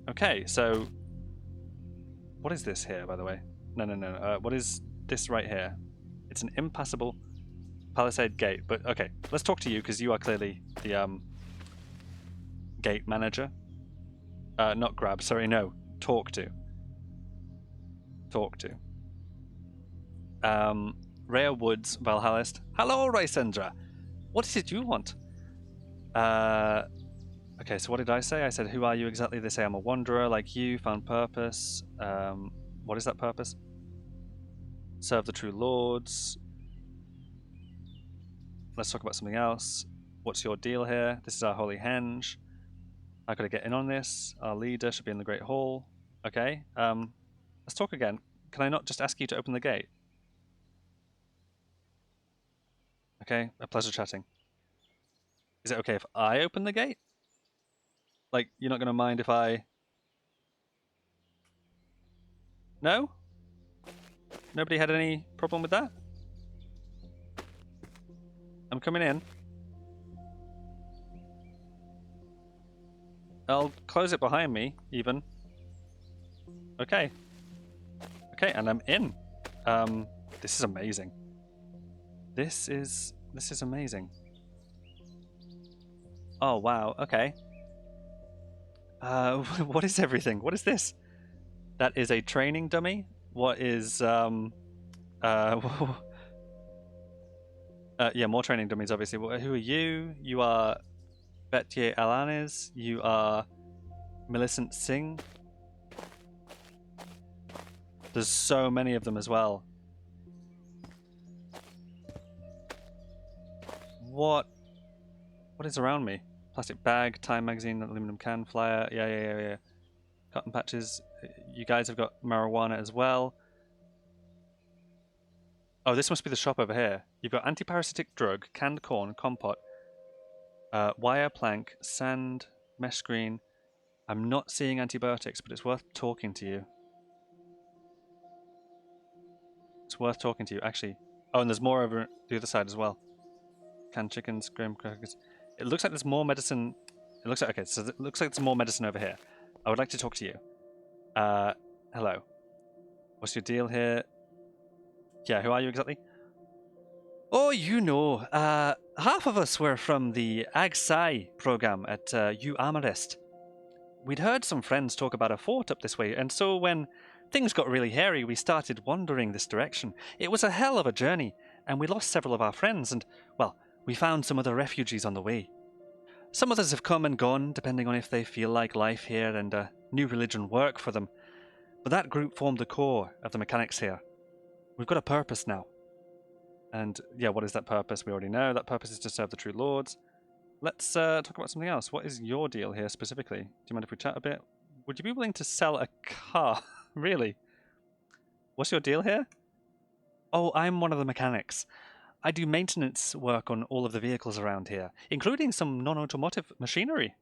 Okay, so what is this here, by the way? No. What is this right here? It's an impassable palisade gate, but okay, let's talk to you because you are clearly the gate manager. Not grab, sorry, no. Talk to. Rhea Woods, Valhallist. Hello, Rysandra. What is it you want? Okay, so what did I say? I said, who are you exactly? They say I'm a wanderer like you, found purpose. What is that purpose? Serve the true lords. Let's talk about something else. What's your deal here? This is our holy henge. How could I get in on this? Our leader should be in the Great Hall. Okay, let's talk again. Can I not just ask you to open the gate? Okay, a pleasure chatting. Is it okay if I open the gate? Like, you're not going to mind if I... No? Nobody had any problem with that? I'm coming in. I'll close it behind me, even. Okay. Okay, and I'm in. This is amazing. This is amazing. Oh, wow, okay. What is everything? What is this? That is a training dummy? What is, yeah, more training dummies, obviously. Who are you? You are Betye Alanes. You are Millicent Singh. There's so many of them as well. What is around me? Plastic bag, Time magazine, aluminum can, flyer. Yeah. Cotton patches. You guys have got marijuana as well. Oh, this must be the shop over here. You've got anti-parasitic drug, canned corn, compote, wire, plank, sand, mesh screen. I'm not seeing antibiotics, but it's worth talking to you. It's worth talking to you, actually. Oh, and there's more over the other side as well. Canned chickens, graham crackers. It looks like there's more medicine. It looks like, okay, so it looks like there's more medicine over here. I would like to talk to you. Hello. What's your deal here? Yeah, who are you exactly? Oh, you know, half of us were from the Ag-Sai program at U Amarest. We'd heard some friends talk about a fort up this way, and so when things got really hairy, we started wandering this direction. It was a hell of a journey, and we lost several of our friends, and, well, we found some other refugees on the way. Some others have come and gone, depending on if they feel like life here and a new religion work for them. But that group formed the core of the mechanics here. We've got a purpose now, And yeah, what is that purpose? We already know. That purpose is to serve the true lords. Let's talk about something else. What is your deal here specifically? Do you mind if we chat a bit? Would you be willing to sell a car? Really? What's your deal here? Oh, I'm one of the mechanics. I do maintenance work on all of the vehicles around here, including some non-automotive machinery.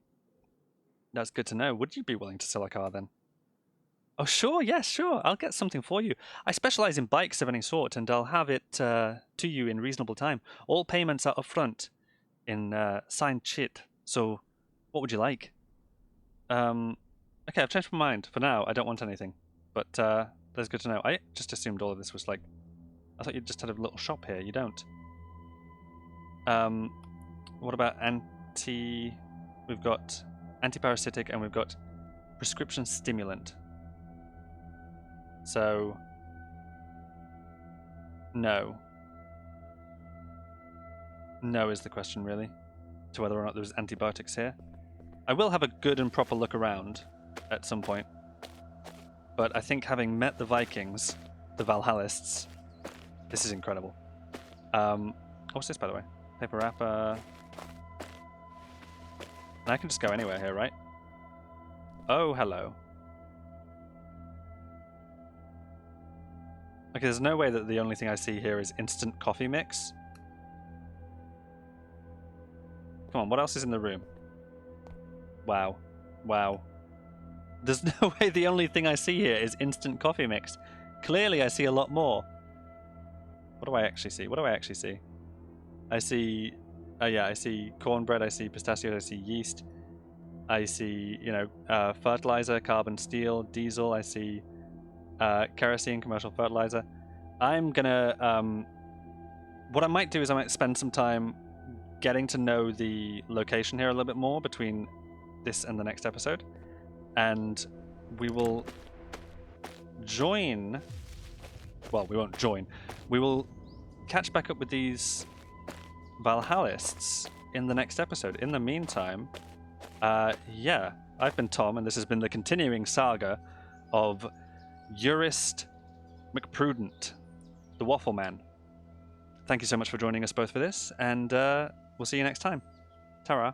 That's good to know. Would you be willing to sell a car then? Oh, sure, yes, sure. I'll get something for you. I specialize in bikes of any sort, and I'll have it to you in reasonable time. All payments are upfront in signed chit. So, what would you like? Okay, I've changed my mind. For now, I don't want anything. But that's good to know. I just assumed all of this was like... I thought you just had a little shop here. You don't. What about anti... We've got antiparasitic and we've got prescription stimulant. So... No. No is the question, really, to whether or not there's antibiotics here. I will have a good and proper look around at some point. But I think having met the Vikings, the Valhallists, this is incredible. What's this, by the way? Paper wrapper. And I can just go anywhere here, right? Oh, hello. Okay, there's no way that the only thing I see here is instant coffee mix. Come on, what else is in the room? Wow. Wow. There's no way the only thing I see here is instant coffee mix. Clearly I see a lot more. What do I actually see? What do I actually see? I see... yeah, I see cornbread, I see pistachios, I see yeast. I see, you know, fertilizer, carbon steel, diesel. I see kerosene, commercial fertilizer. I'm gonna... what I might do is I might spend some time getting to know the location here a little bit more between this and the next episode. And we will join... Well, we won't join. We will catch back up with these Valhallists in the next episode. In the meantime, yeah, I've been Tom, and this has been the continuing saga of Jurist McPrudent, the Waffle-Man. Thank you so much for joining us both for this, and we'll see you next time. Ta-ra.